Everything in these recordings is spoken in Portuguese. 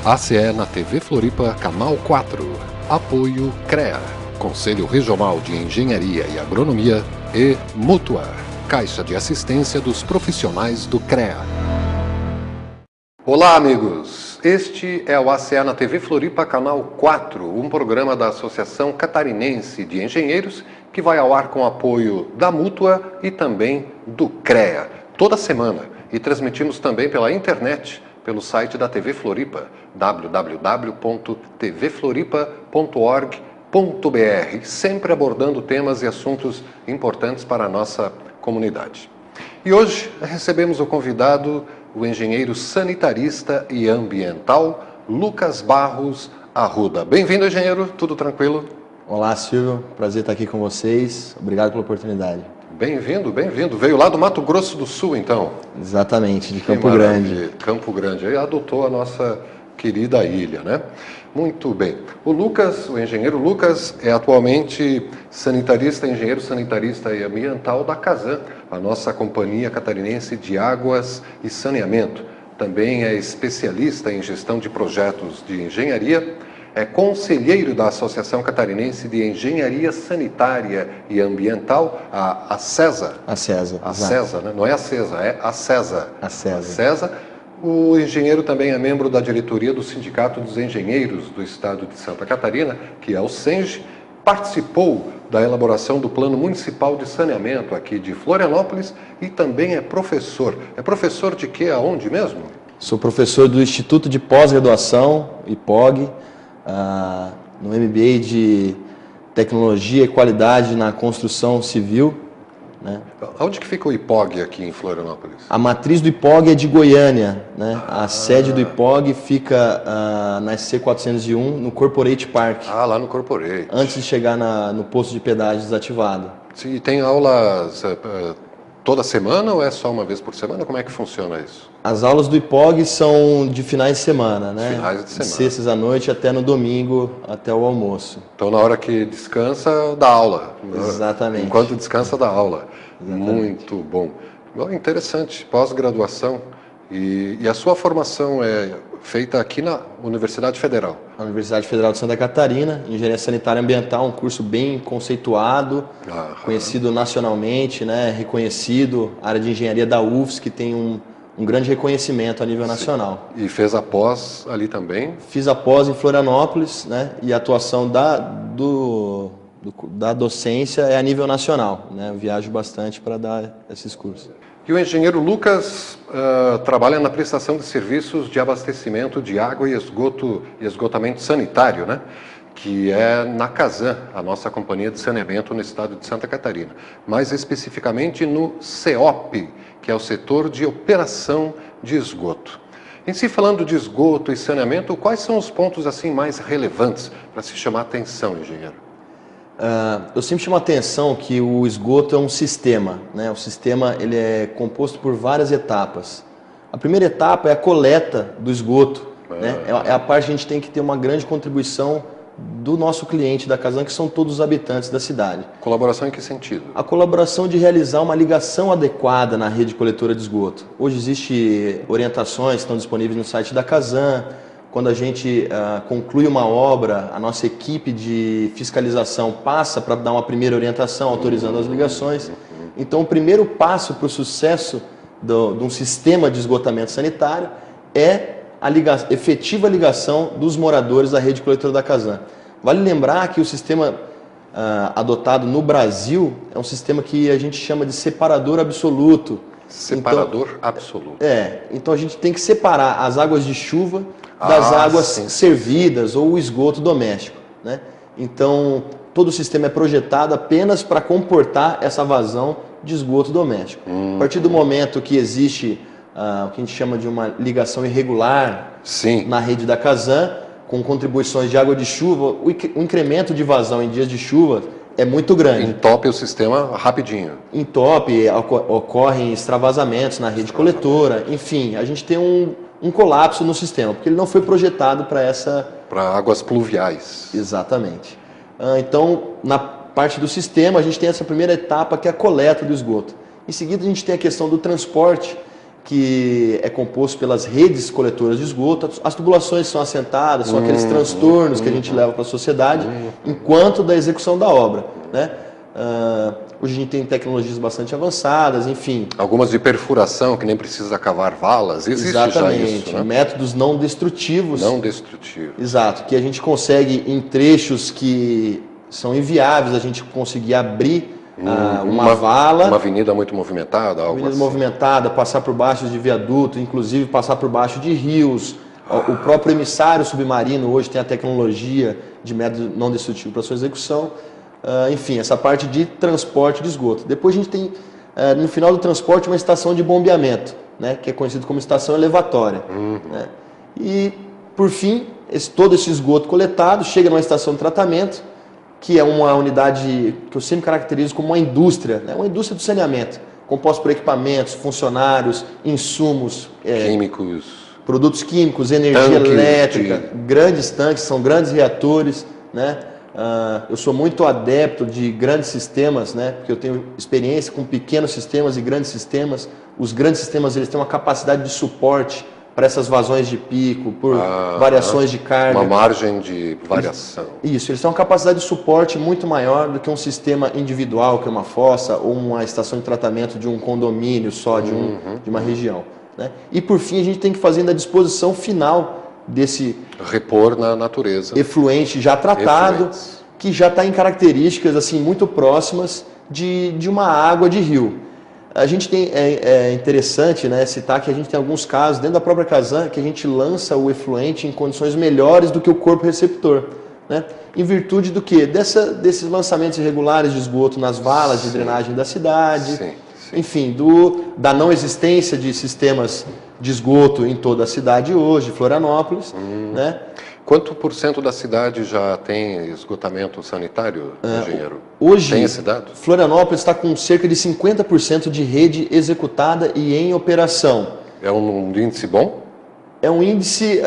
ACE na TV Floripa, Canal 4. Apoio CREA, Conselho Regional de Engenharia e Agronomia, e Mútua, Caixa de Assistência dos Profissionais do CREA. Olá, amigos! Este é o ACE na TV Floripa, Canal 4, um programa da Associação Catarinense de Engenheiros que vai ao ar com apoio da Mútua e também do CREA, toda semana. E transmitimos também pela internet, pelo site da TV Floripa, www.tvfloripa.org.br, sempre abordando temas e assuntos importantes para a nossa comunidade. E hoje recebemos o convidado, o engenheiro sanitarista e ambiental, Lucas Barros Arruda. Bem-vindo, engenheiro, tudo tranquilo? Olá, Silvio, prazer estar aqui com vocês, obrigado pela oportunidade. Bem-vindo, bem-vindo. Veio lá do Mato Grosso do Sul, então? Exatamente, de Campo Grande. Campo Grande, aí adotou a nossa querida ilha, né? Muito bem. O Lucas, o engenheiro Lucas, é atualmente engenheiro sanitarista e ambiental da Casan, a nossa companhia catarinense de águas e saneamento. Também é especialista em gestão de projetos de engenharia, é conselheiro da Associação Catarinense de Engenharia Sanitária e Ambiental, a ACESA. ACESA, né? Não é a CESA, é a ACESA. ACESA. O engenheiro também é membro da diretoria do Sindicato dos Engenheiros do Estado de Santa Catarina, que é o SENGE, participou da elaboração do Plano Municipal de Saneamento aqui de Florianópolis e também é professor. É professor de quê? Aonde mesmo? Sou professor do Instituto de Pós-Graduação, IPOG, no MBA de Tecnologia e Qualidade na Construção Civil. Né? Onde que fica o IPOG aqui em Florianópolis? A matriz do IPOG é de Goiânia, né? A sede do IPOG fica na SC 401, no Corporate Park. Lá no Corporate. Antes de chegar no posto de pedágio desativado. Sim, e tem aulas toda semana ou é só uma vez por semana? Como é que funciona isso? As aulas do IPOG são de finais de semana, né? Finais de semana. De sextas à noite até no domingo, até o almoço. Então, na hora que descansa, dá aula. Exatamente. Enquanto descansa, dá aula. Exatamente. Muito bom. Interessante, pós-graduação. E a sua formação é feita aqui na Universidade Federal? A Universidade Federal de Santa Catarina, Engenharia Sanitária e Ambiental, um curso bem conceituado, conhecido nacionalmente, né, reconhecido, a área de engenharia da UFSC, que tem um grande reconhecimento a nível nacional. E fez a pós ali também? Fiz a pós em Florianópolis, né, e a atuação da docência é a nível nacional, né, eu viajo bastante para dar esses cursos. E o engenheiro Lucas trabalha na prestação de serviços de abastecimento de água e esgotamento sanitário, né? Que é na Casan, a nossa companhia de saneamento no estado de Santa Catarina. Mais especificamente no CEOP, que é o setor de operação de esgoto. Em si, falando de esgoto e saneamento, quais são os pontos assim mais relevantes para se chamar a atenção, engenheiro? Eu sempre chamo a atenção que o esgoto é um sistema, né? O sistema ele é composto por várias etapas. A primeira etapa é a coleta do esgoto, né? É a parte que a gente tem que ter uma grande contribuição do nosso cliente da Casan, que são todos os habitantes da cidade. Colaboração em que sentido? A colaboração de realizar uma ligação adequada na rede coletora de esgoto. Hoje existem orientações que estão disponíveis no site da Casan. Quando a gente conclui uma obra, a nossa equipe de fiscalização passa para dar uma primeira orientação, autorizando as ligações. Então, o primeiro passo para o sucesso de um sistema de esgotamento sanitário é a efetiva ligação dos moradores da rede coletora da Casan. Vale lembrar que o sistema adotado no Brasil é um sistema que a gente chama de separador absoluto. Separador absoluto. Então a gente tem que separar as águas de chuva das águas servidas ou o esgoto doméstico, né? Então, todo o sistema é projetado apenas para comportar essa vazão de esgoto doméstico. A partir do momento que existe o que a gente chama de uma ligação irregular na rede da Casan, com contribuições de água de chuva, o incremento de vazão em dias de chuva é muito grande. Entope o sistema rapidinho. Entope, ocorrem extravasamentos na rede coletora, enfim, a gente tem um colapso no sistema, porque ele não foi projetado para águas pluviais. Exatamente. Então, na parte do sistema, a gente tem essa primeira etapa, que é a coleta do esgoto. Em seguida, a gente tem a questão do transporte, que é composto pelas redes coletoras de esgoto. As tubulações são assentadas, são aqueles transtornos que a gente leva para a sociedade enquanto da execução da obra, né? Hoje a gente tem tecnologias bastante avançadas, enfim. Algumas de perfuração, que nem precisa cavar valas, existe Exatamente, já isso, né? métodos não destrutivos. Não destrutivos. Exato, que a gente consegue em trechos que são inviáveis, a gente conseguir abrir uma vala. Uma avenida muito movimentada, algo Avenida assim. movimentada, passar por baixo de viaduto, inclusive passar por baixo de rios. O próprio emissário submarino hoje tem a tecnologia de método não destrutivo para sua execução. Enfim, essa parte de transporte de esgoto. Depois a gente tem, no final do transporte, uma estação de bombeamento, né, que é conhecido como estação elevatória. Né? E, por fim, todo esse esgoto coletado chega numa estação de tratamento, que é uma unidade que eu sempre caracterizo como uma indústria, né, uma indústria do saneamento, composta por equipamentos, funcionários, insumos, químicos, produtos químicos, energia elétrica, grandes tanques, são grandes reatores, né? Eu sou muito adepto de grandes sistemas, né? Porque eu tenho experiência com pequenos sistemas e grandes sistemas. Os grandes sistemas, eles têm uma capacidade de suporte para essas vazões de pico, por variações de carga. uma margem de variação. Isso, eles têm uma capacidade de suporte muito maior do que um sistema individual, que é uma fossa ou uma estação de tratamento de um condomínio só, de uma região, né? E por fim, a gente tem que fazer ainda a disposição final desse repor na natureza efluente já tratado, que já está em características assim muito próximas de uma água de rio. A gente tem, é interessante, né, citar que a gente tem alguns casos dentro da própria Casan que a gente lança o efluente em condições melhores do que o corpo receptor, né? Em virtude do quê? Desses lançamentos irregulares de esgoto nas valas de drenagem da cidade, enfim, da não existência de sistemas de esgoto em toda a cidade hoje, Florianópolis, né? Quanto por cento da cidade já tem esgotamento sanitário, engenheiro? Hoje, tem esse dado? Florianópolis está com cerca de 50% de rede executada e em operação. É um índice bom? É um índice,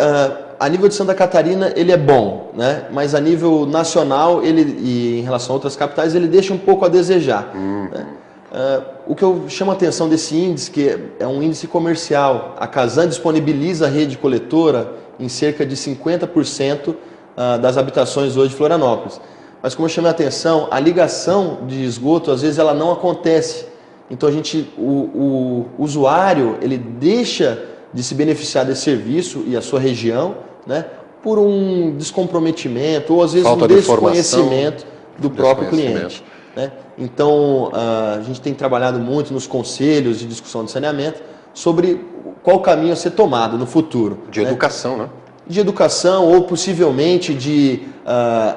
a nível de Santa Catarina, ele é bom, né? Mas a nível nacional, e em relação a outras capitais, ele deixa um pouco a desejar. Né? O que eu chamo a atenção desse índice, que é um índice comercial. A Casan disponibiliza a rede coletora em cerca de 50% das habitações hoje de Florianópolis. Mas como eu chamei a atenção, a ligação de esgoto, às vezes, ela não acontece. Então, o usuário, ele deixa de se beneficiar desse serviço e a sua região, né, por um descomprometimento ou, às vezes, um desconhecimento do próprio cliente. Né? Então, a gente tem trabalhado muito nos conselhos de discussão de saneamento sobre qual caminho a ser tomado no futuro. De educação, né? De educação ou possivelmente de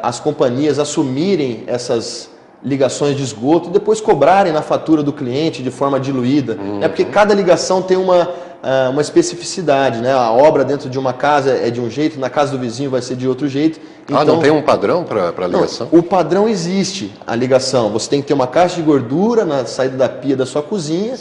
as companhias assumirem essas ligações de esgoto e depois cobrarem na fatura do cliente de forma diluída. Né? Porque cada ligação tem uma especificidade, né? A obra dentro de uma casa é de um jeito, na casa do vizinho vai ser de outro jeito. Então, não tem um padrão para a ligação? Não, o padrão existe, a ligação. Você tem que ter uma caixa de gordura na saída da pia da sua cozinha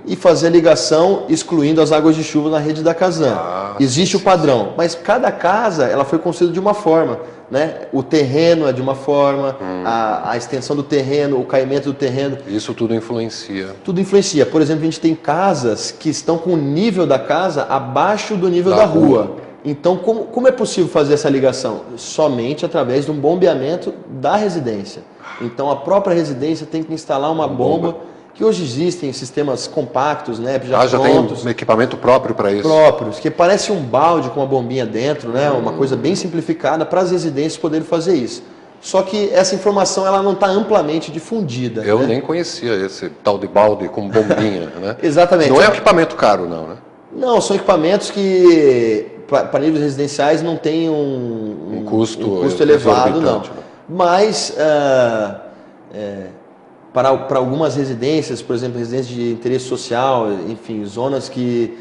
e fazer a ligação excluindo as águas de chuva na rede da Casan. Existe o padrão, mas cada casa ela foi construída de uma forma. Né? O terreno é de uma forma, a extensão do terreno, o caimento do terreno. Isso tudo influencia. Tudo influencia. Por exemplo, a gente tem casas que estão com o nível da casa abaixo do nível da rua. Então, como é possível fazer essa ligação? Somente através de um bombeamento da residência. Então, a própria residência tem que instalar uma bomba, que hoje existem sistemas compactos, né, já prontos. Tem um equipamento próprio para isso? Próprios, que parece um balde com uma bombinha dentro, né, uma coisa bem simplificada para as residências poderem fazer isso. Só que essa informação ela não está amplamente difundida. Eu nem conhecia esse tal de balde com bombinha, né? Exatamente. Não é equipamento caro, não, né? Não, são equipamentos que, para níveis residenciais, não tem um custo elevado, não. Né? Mas, para algumas residências, por exemplo, residências de interesse social, enfim, zonas que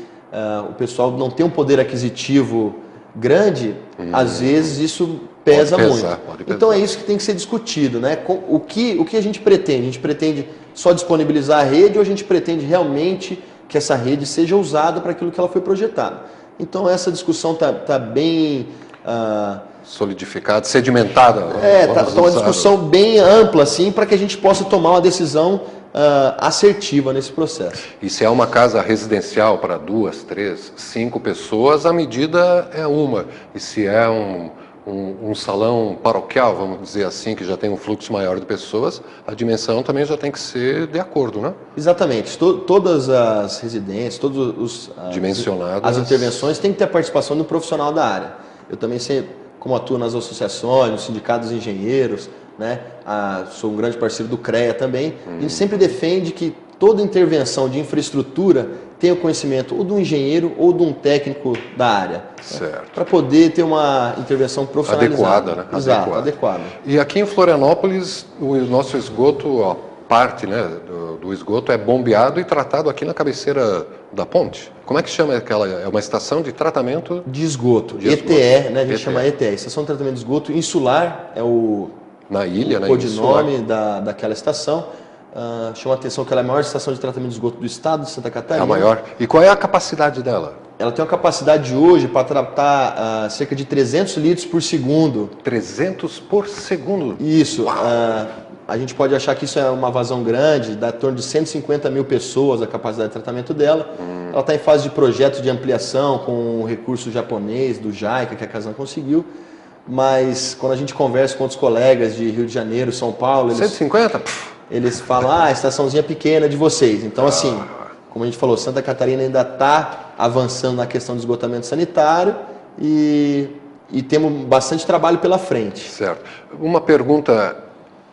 o pessoal não tem um poder aquisitivo grande, às vezes isso pesa muito. Então é isso que tem que ser discutido, né? O que a gente pretende? A gente pretende só disponibilizar a rede ou a gente pretende realmente que essa rede seja usada para aquilo que ela foi projetada? Então essa discussão está bem solidificada, sedimentada. Está uma discussão bem ampla, assim, para que a gente possa tomar uma decisão assertiva nesse processo. E se é uma casa residencial para 2, 3, 5 pessoas, a medida é uma. E se é um salão paroquial, vamos dizer assim, que já tem um fluxo maior de pessoas, a dimensão também já tem que ser de acordo, né? Exatamente. Todas as residências, dimensionadas, as intervenções têm que ter a participação do profissional da área. Eu também sei como atuo nas associações, nos sindicatos de engenheiros, né? Sou um grande parceiro do CREA também. A gente sempre defende que toda intervenção de infraestrutura tenha o conhecimento ou do engenheiro ou de um técnico da área. Certo. Né? Para poder ter uma intervenção profissionalizada. Adequada, né? Exato, adequada. E aqui em Florianópolis, o nosso esgoto, a parte, né, do esgoto é bombeado e tratado aqui na cabeceira da ponte. Como é que chama aquela? É uma estação de tratamento de esgoto. ETE, né? A gente chama ETE, Estação de Tratamento de Esgoto Insular, é na ilha, o codinome daquela estação. Chama a atenção que ela é a maior estação de tratamento de esgoto do estado de Santa Catarina. É a maior. E qual é a capacidade dela? Ela tem uma capacidade hoje para tratar cerca de 300 litros por segundo. 300 por segundo? Isso. A gente pode achar que isso é uma vazão grande, dá em torno de 150 mil pessoas a capacidade de tratamento dela. Ela está em fase de projeto de ampliação com o recurso japonês, do JICA, que a Casan conseguiu. Mas quando a gente conversa com outros colegas de Rio de Janeiro, São Paulo... 150? Eles falam, a estaçãozinha pequena de vocês. Então, assim, como a gente falou, Santa Catarina ainda está avançando na questão do esgotamento sanitário e temos bastante trabalho pela frente. Certo. Uma pergunta,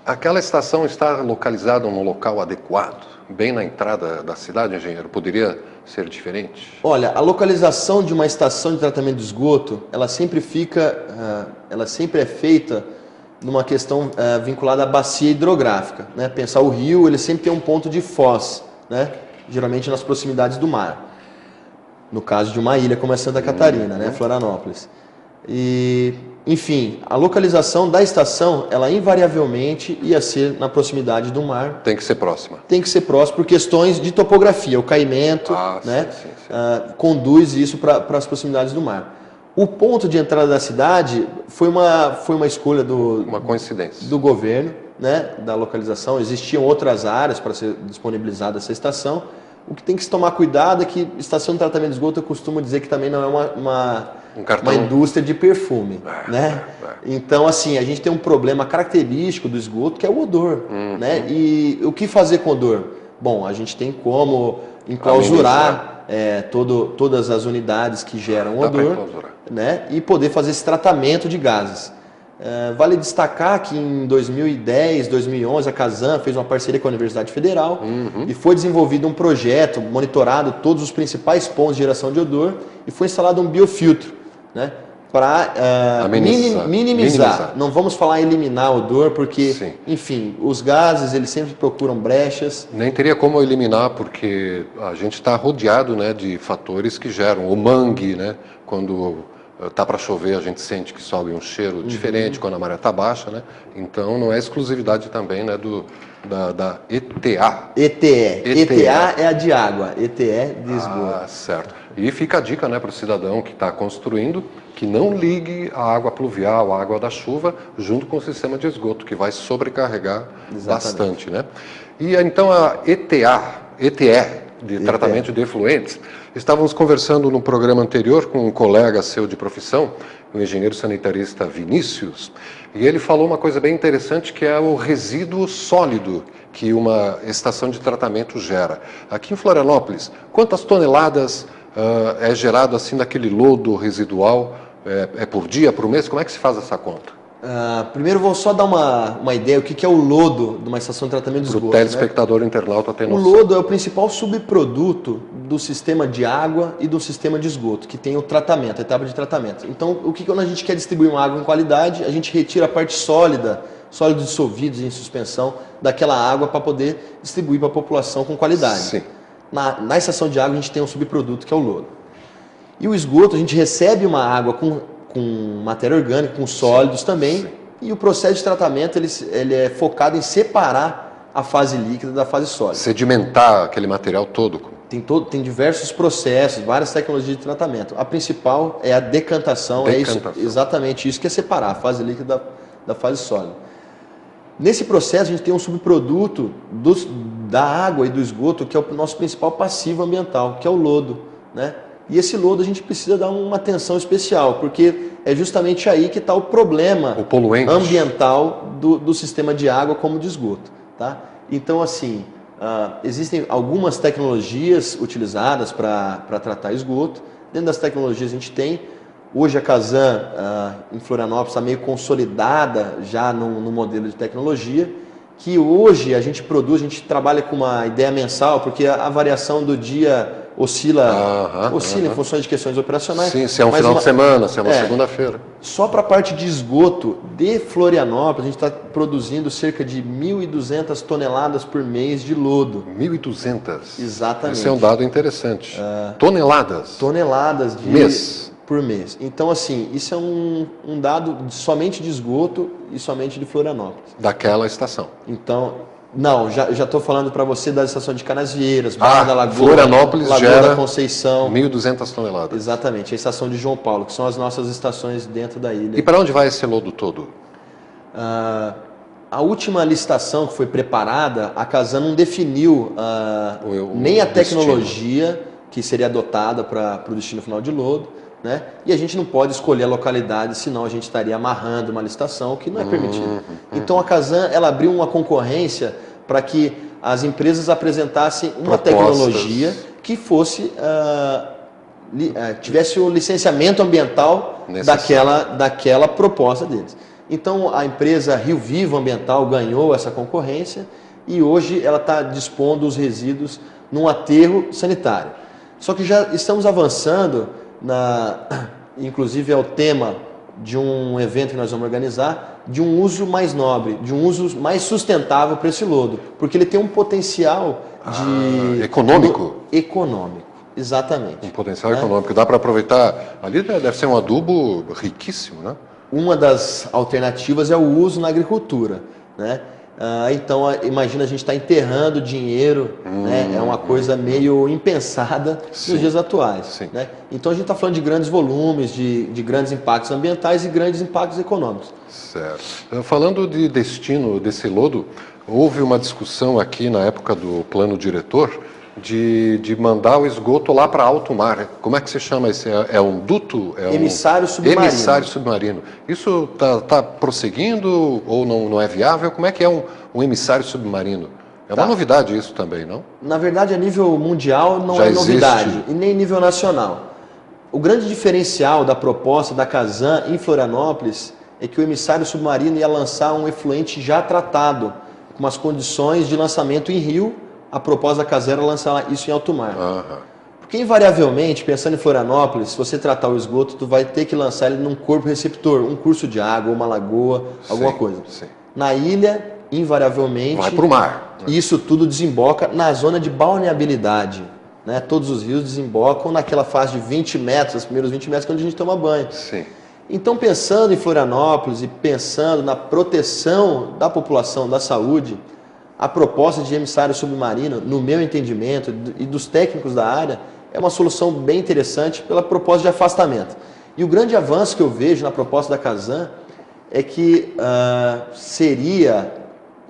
aquela estação está localizada num local adequado, bem na entrada da cidade, engenheiro? Poderia ser diferente? Olha, a localização de uma estação de tratamento de esgoto, ela sempre é feita numa questão vinculada à bacia hidrográfica, né? Pensar o rio, ele sempre tem um ponto de foz, né? Geralmente nas proximidades do mar. No caso de uma ilha como é Santa Catarina, né? Florianópolis. E, enfim, a localização da estação, ela invariavelmente ia ser na proximidade do mar. Tem que ser próxima. Tem que ser próxima por questões de topografia. O caimento, né? Sim. Conduz isso para as proximidades do mar. O ponto de entrada da cidade foi uma escolha uma coincidência do governo, né, da localização. Existiam outras áreas para ser disponibilizada essa estação. O que tem que se tomar cuidado é que estação de tratamento de esgoto, eu costumo dizer que também não é uma indústria de perfume, né? Então, assim, a gente tem um problema característico do esgoto, que é o odor, né? E o que fazer com odor? Bom, a gente tem como enclausurar todas as unidades que geram odor, né? E poder fazer esse tratamento de gases. Vale destacar que em 2010, 2011, a Casan fez uma parceria com a Universidade Federal e foi desenvolvido um projeto, monitorado todos os principais pontos de geração de odor e foi instalado um biofiltro, né, para minimizar. Não vamos falar eliminar odor, porque, sim, enfim, os gases eles sempre procuram brechas. Nem teria como eliminar, porque a gente está rodeado, né, de fatores que geram o mangue, né, quando tá para chover, a gente sente que sobe um cheiro diferente quando a maré está baixa, né? Então não é exclusividade também, né, da ETA. ETE é a de água, ETE de esgoto. Certo. E fica a dica, né, para o cidadão que está construindo, que não ligue a água pluvial, a água da chuva, junto com o sistema de esgoto, que vai sobrecarregar bastante, né? E então a ETE, de tratamento de efluentes. Estávamos conversando no programa anterior com um colega seu de profissão, o engenheiro sanitarista Vinícius, e ele falou uma coisa bem interessante, que é o resíduo sólido que uma estação de tratamento gera. Aqui em Florianópolis, quantas toneladas é gerado assim daquele lodo residual? É por dia, por mês? Como é que se faz essa conta? Primeiro vou só dar uma ideia, o que é o lodo de uma estação de tratamento de esgoto. O telespectador, né? Internauta tem noção. O lodo é o principal subproduto do sistema de água e do sistema de esgoto, que tem o tratamento, a etapa de tratamento. Então, quando a gente quer distribuir uma água em qualidade, a gente retira a parte sólidos dissolvidos em suspensão daquela água para poder distribuir para a população com qualidade. Sim. Na estação de água a gente tem um subproduto que é o lodo. E o esgoto, a gente recebe uma água com matéria orgânica, com sólidos também, e o processo de tratamento ele é focado em separar a fase líquida da fase sólida. Sedimentar aquele material todo. Tem diversos processos, várias tecnologias de tratamento. A principal é a decantação. É exatamente isso que é separar a fase líquida da fase sólida. Nesse processo a gente tem um subproduto da água e do esgoto, que é o nosso principal passivo ambiental, que é o lodo, né? E esse lodo a gente precisa dar uma atenção especial, porque é justamente aí que está o problema ambiental do sistema de água como de esgoto, tá? Então, assim, existem algumas tecnologias utilizadas para tratar esgoto. Dentro das tecnologias a gente tem, hoje a Casan em Florianópolis está meio consolidada já no modelo de tecnologia, que hoje a gente produz, a gente trabalha com uma ideia mensal, porque a variação do dia oscila em função de questões operacionais. Sim, se é um final de semana, se é uma segunda-feira. Só para a parte de esgoto de Florianópolis, a gente está produzindo cerca de 1.200 toneladas por mês de lodo. 1.200? Exatamente. Esse é um dado interessante. Toneladas? Toneladas mês. Por mês. Então, assim, isso é um dado somente de esgoto e somente de Florianópolis. Daquela estação? Então, não, já estou falando para você da estação de Canasvieiras, Barra da Lagoa, Florianópolis Lagoa gera da Conceição. 1.200 toneladas. Exatamente, a estação de João Paulo, que são as nossas estações dentro da ilha. E para onde vai esse lodo todo? A última licitação que foi preparada, a Casan não definiu nem a tecnologia que seria adotada para o destino final de lodo, né? E a gente não pode escolher a localidade, senão a gente estaria amarrando uma licitação, que não é permitido. Então a Casan, ela abriu uma concorrência para que as empresas apresentassem uma tecnologia que fosse tivesse o licenciamento ambiental daquela proposta deles. Então a empresa Rio Vivo Ambiental ganhou essa concorrência e hoje ela está dispondo os resíduos num aterro sanitário. Só que já estamos avançando, inclusive é o tema de um evento que nós vamos organizar, de um uso mais nobre, de um uso mais sustentável para esse lodo, porque ele tem um potencial econômico. Econômico, exatamente. Um potencial econômico. Dá para aproveitar, ali deve ser um adubo riquíssimo, né? Uma das alternativas é o uso na agricultura, né? Então, imagina a gente estar enterrando dinheiro, né? É uma coisa meio impensada nos dias atuais. Né? Então, a gente está falando de grandes volumes, de grandes impactos ambientais e grandes impactos econômicos. Certo. Falando de destino desse lodo, houve uma discussão aqui na época do plano diretor de mandar o esgoto lá para alto mar. Como é que se chama esse? É um duto? Emissário submarino. Emissário submarino. Isso está prosseguindo ou não é viável? Como é que é um emissário submarino? É uma novidade isso também, não? Na verdade, a nível mundial não é novidade, e nem nível nacional. O grande diferencial da proposta da Casan em Florianópolis é que o emissário submarino ia lançar um efluente já tratado, com as condições de lançamento em rio. A proposta da Casan era lançar isso em alto mar. Porque invariavelmente, pensando em Florianópolis, se você tratar o esgoto, tu vai ter que lançar ele num corpo receptor, um curso de água, uma lagoa, alguma coisa. Na ilha, invariavelmente, vai para o mar. Isso tudo desemboca na zona de balneabilidade. Né? Todos os rios desembocam naquela fase de 20 metros, os primeiros 20 metros, que é onde a gente toma banho. Então, pensando em Florianópolis e pensando na proteção da população, da saúde, a proposta de emissário submarino, no meu entendimento e dos técnicos da área, é uma solução bem interessante pela proposta de afastamento. E o grande avanço que eu vejo na proposta da Casan é que seria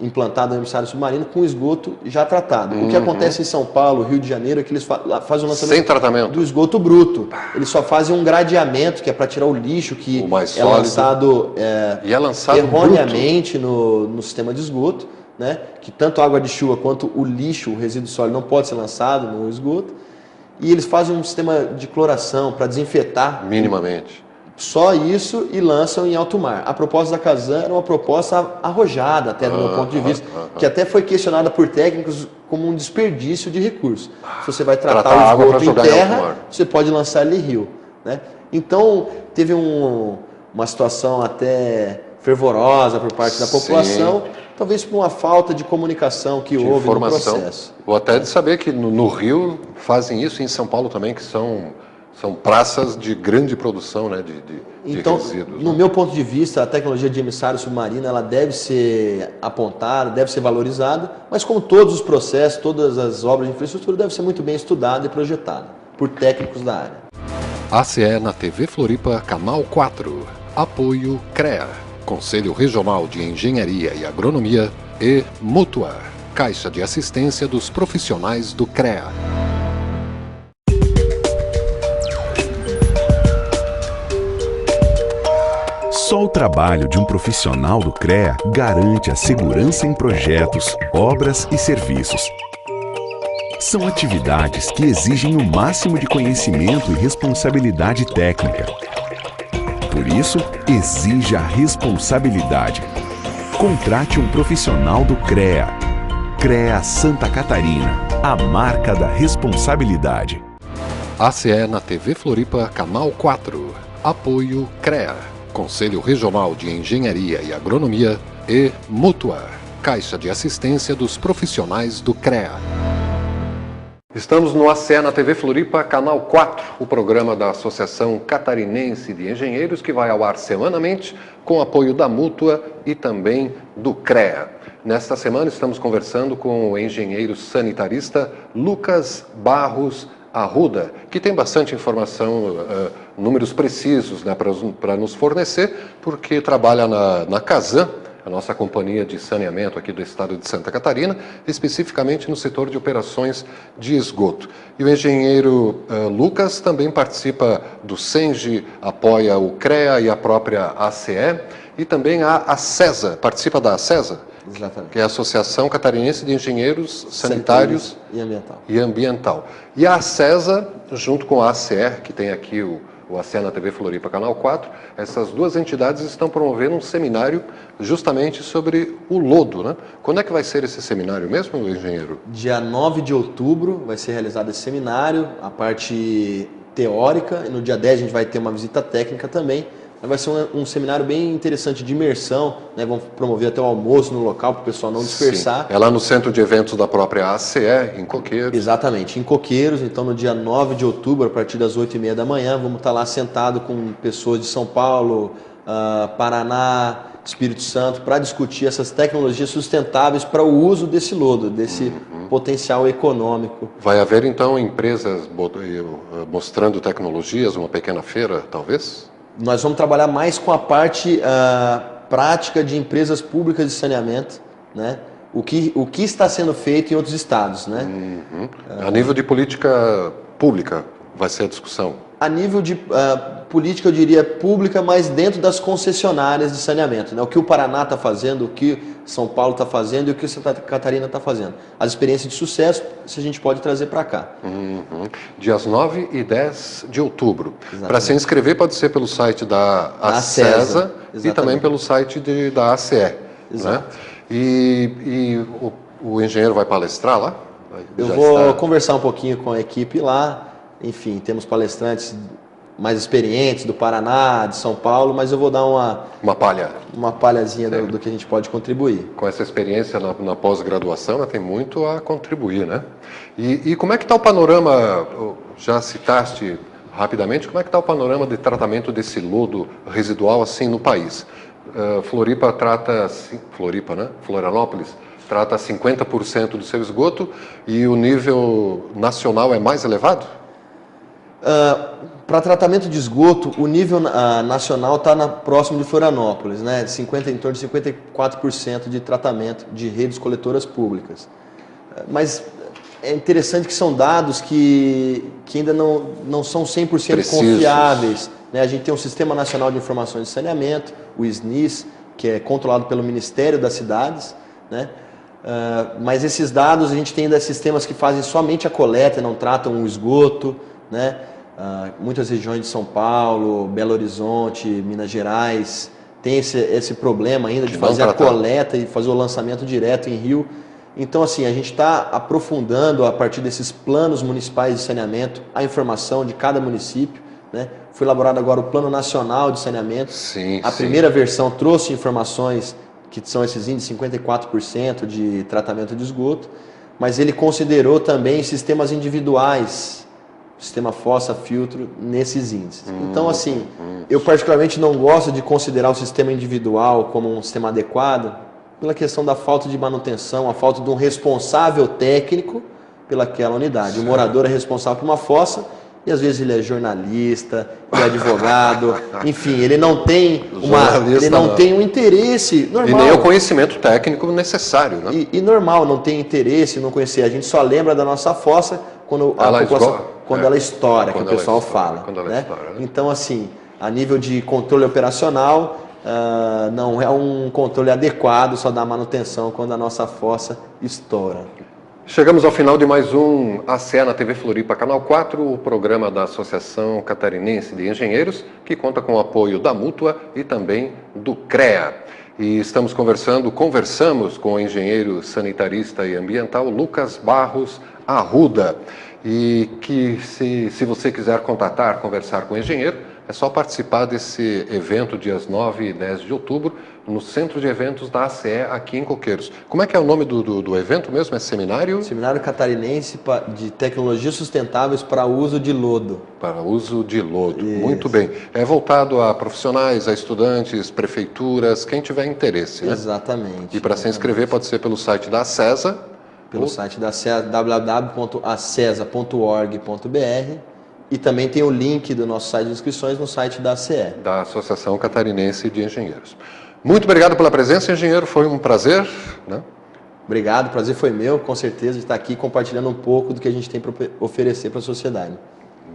implantado o emissário submarino com esgoto já tratado. O que acontece em São Paulo, Rio de Janeiro, é que eles fazem o lançamento sem tratamento do esgoto bruto. Eles só fazem um gradeamento, que é para tirar o lixo que é lançado, erroneamente no sistema de esgoto. Né? Que tanto a água de chuva quanto o lixo, o resíduo sólido, não pode ser lançado no esgoto. E eles fazem um sistema de cloração para desinfetar. Minimamente. Só isso e lançam em alto mar. A proposta da Casan era uma proposta arrojada, até do meu ponto de vista, que até foi questionada por técnicos como um desperdício de recursos. Se você vai tratar o esgoto em terra, você pode lançar ele em rio. Né? Então, teve uma situação até fervorosa por parte da população, talvez por uma falta de comunicação que houve no processo. Ou até de saber que no Rio fazem isso, e em São Paulo também, que são praças de grande produção, né, de resíduos. No meu ponto de vista, a tecnologia de emissário submarino ela deve ser apontada, deve ser valorizada, mas como todos os processos, todas as obras de infraestrutura, deve ser muito bem estudada e projetada por técnicos da área. ACE na TV Floripa, Canal 4. Apoio CREA, Conselho Regional de Engenharia e Agronomia, e Mutua. Caixa de Assistência dos Profissionais do CREA. Só o trabalho de um profissional do CREA garante a segurança em projetos, obras e serviços. São atividades que exigem o máximo de conhecimento e responsabilidade técnica. Por isso, exija a responsabilidade. Contrate um profissional do CREA. CREA Santa Catarina, a marca da responsabilidade. ACE na TV Floripa, Canal 4. Apoio CREA, Conselho Regional de Engenharia e Agronomia, e Mútua, Caixa de Assistência dos Profissionais do CREA. Estamos no ACE na TV Floripa, Canal 4, o programa da Associação Catarinense de Engenheiros, que vai ao ar semanalmente, com apoio da Mútua e também do CREA. Nesta semana estamos conversando com o engenheiro sanitarista Lucas Barros Arruda, que tem bastante informação, números precisos, né, para nos fornecer, porque trabalha na Casan, a nossa companhia de saneamento aqui do estado de Santa Catarina, especificamente no setor de operações de esgoto. E o engenheiro Lucas também participa do SENGE, apoia o CREA e a própria ACE, e também a ACESA, participa da ACESA? Exatamente. Que é a Associação Catarinense de Engenheiros Sanitários e Ambiental. E a ACESA, junto com a ACE, que tem aqui o ACE na TV Floripa, Canal 4, essas duas entidades estão promovendo um seminário justamente sobre o lodo, né? Quando é que vai ser esse seminário mesmo, engenheiro? Dia 9 de outubro vai ser realizado esse seminário, a parte teórica, e no dia 10 a gente vai ter uma visita técnica também. Vai ser um seminário bem interessante de imersão, né? Vamos promover até o almoço no local para o pessoal não dispersar. Sim. É lá no centro de eventos da própria ACE, em Coqueiros. Exatamente, em Coqueiros. Então no dia 9 de outubro, a partir das 8h30 da manhã, vamos estar lá sentado com pessoas de São Paulo, Paraná, Espírito Santo, para discutir essas tecnologias sustentáveis para o uso desse lodo, desse potencial econômico. Vai haver então empresas mostrando tecnologias, uma pequena feira, talvez? Nós vamos trabalhar mais com a parte prática de empresas públicas de saneamento, né? O que está sendo feito em outros estados, né? A nível de política pública vai ser a discussão? A nível de política, eu diria pública, mas dentro das concessionárias de saneamento, né? O que o Paraná está fazendo, o que São Paulo está fazendo e o que Santa Catarina está fazendo. As experiências de sucesso, se a gente pode trazer para cá. Dias 9 e 10 de outubro. Para se inscrever pode ser pelo site da ACESA e também pelo site da ACE. Né? E o engenheiro vai palestrar lá? Eu vou conversar um pouquinho com a equipe lá. Enfim, temos palestrantes mais experientes do Paraná, de São Paulo, mas eu vou dar uma palhazinha do que a gente pode contribuir. Com essa experiência na pós-graduação, tem muito a contribuir, né? E como é que está o panorama, já citaste rapidamente, como é que está o panorama de tratamento desse lodo residual assim no país? Florianópolis trata 50% do seu esgoto e o nível nacional é mais elevado? Para tratamento de esgoto, o nível nacional está próximo de Florianópolis, né? Em torno de 54% de tratamento de redes coletoras públicas. Mas é interessante que são dados que ainda não são 100% precisos, confiáveis. Né? A gente tem um Sistema Nacional de Informações de Saneamento, o SNIS, que é controlado pelo Ministério das Cidades, né? Mas esses dados, a gente tem ainda sistemas que fazem somente a coleta, não tratam o esgoto, né? Muitas regiões de São Paulo, Belo Horizonte, Minas Gerais, tem esse problema ainda de fazer a coleta e fazer o lançamento direto em rio. Então, assim, a gente está aprofundando, a partir desses planos municipais de saneamento, a informação de cada município, né? Foi elaborado agora o Plano Nacional de Saneamento. A primeira versão trouxe informações que são esses índices, 54% de tratamento de esgoto, mas ele considerou também sistemas individuais, sistema fossa-filtro, nesses índices. Então, assim, eu particularmente não gosto de considerar o sistema individual como um sistema adequado, pela questão da falta de manutenção, a falta de um responsável técnico pelaquela unidade. O morador é responsável por uma fossa e às vezes ele é jornalista, ele é advogado, enfim, ele não tem um interesse normal. E nem o conhecimento técnico necessário, né? E normal, não tem interesse, não conhecer. A gente só lembra da nossa fossa quando ela estoura, que o pessoal fala. Né? Então, assim, a nível de controle operacional, não é um controle adequado, só dá manutenção quando a nossa fossa estoura. Chegamos ao final de mais um ACE na TV Floripa, Canal 4, o programa da Associação Catarinense de Engenheiros, que conta com o apoio da Mútua e também do CREA. E conversamos com o engenheiro sanitarista e ambiental Lucas Barros Arruda. E que se você quiser conversar com o engenheiro, é só participar desse evento dias 9 e 10 de outubro, no Centro de Eventos da ACE, aqui em Coqueiros. Como é que é o nome do evento mesmo? É seminário? Seminário Catarinense de Tecnologias Sustentáveis para uso de lodo. Para uso de lodo, isso. Muito bem. É voltado a profissionais, a estudantes, prefeituras, quem tiver interesse, né? Exatamente. E para se inscrever pode ser pelo site da ACESA. Pelo site da ACESA, www.acesa.org.br. E também tem o link do nosso site de inscrições no site da ACE. Da Associação Catarinense de Engenheiros. Muito obrigado pela presença, engenheiro. Foi um prazer, né? Obrigado, o prazer foi meu, com certeza, de estar aqui compartilhando um pouco do que a gente tem para oferecer para a sociedade.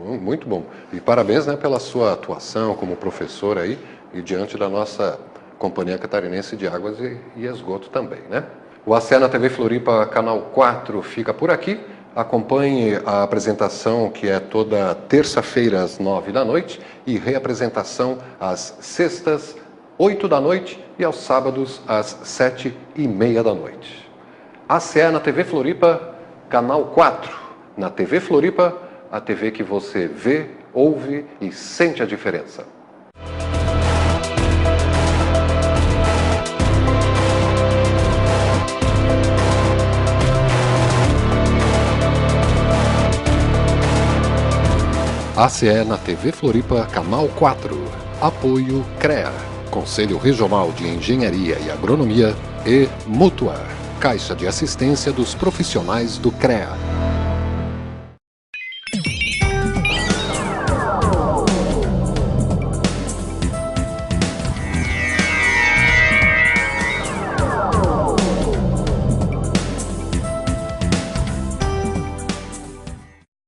Muito bom. E parabéns, né, pela sua atuação como professor aí e diante da nossa Companhia Catarinense de Águas e Esgoto também, né? O ACE na TV Floripa, Canal 4, fica por aqui. Acompanhe a apresentação, que é toda terça-feira às 9 da noite e reapresentação às sextas, 8 da noite e aos sábados às 7h30 da noite. ACE na TV Floripa, Canal 4. Na TV Floripa, a TV que você vê, ouve e sente a diferença. ACE na TV Floripa, Canal 4. Apoio CREA, Conselho Regional de Engenharia e Agronomia, e Mútua, Caixa de Assistência dos Profissionais do CREA.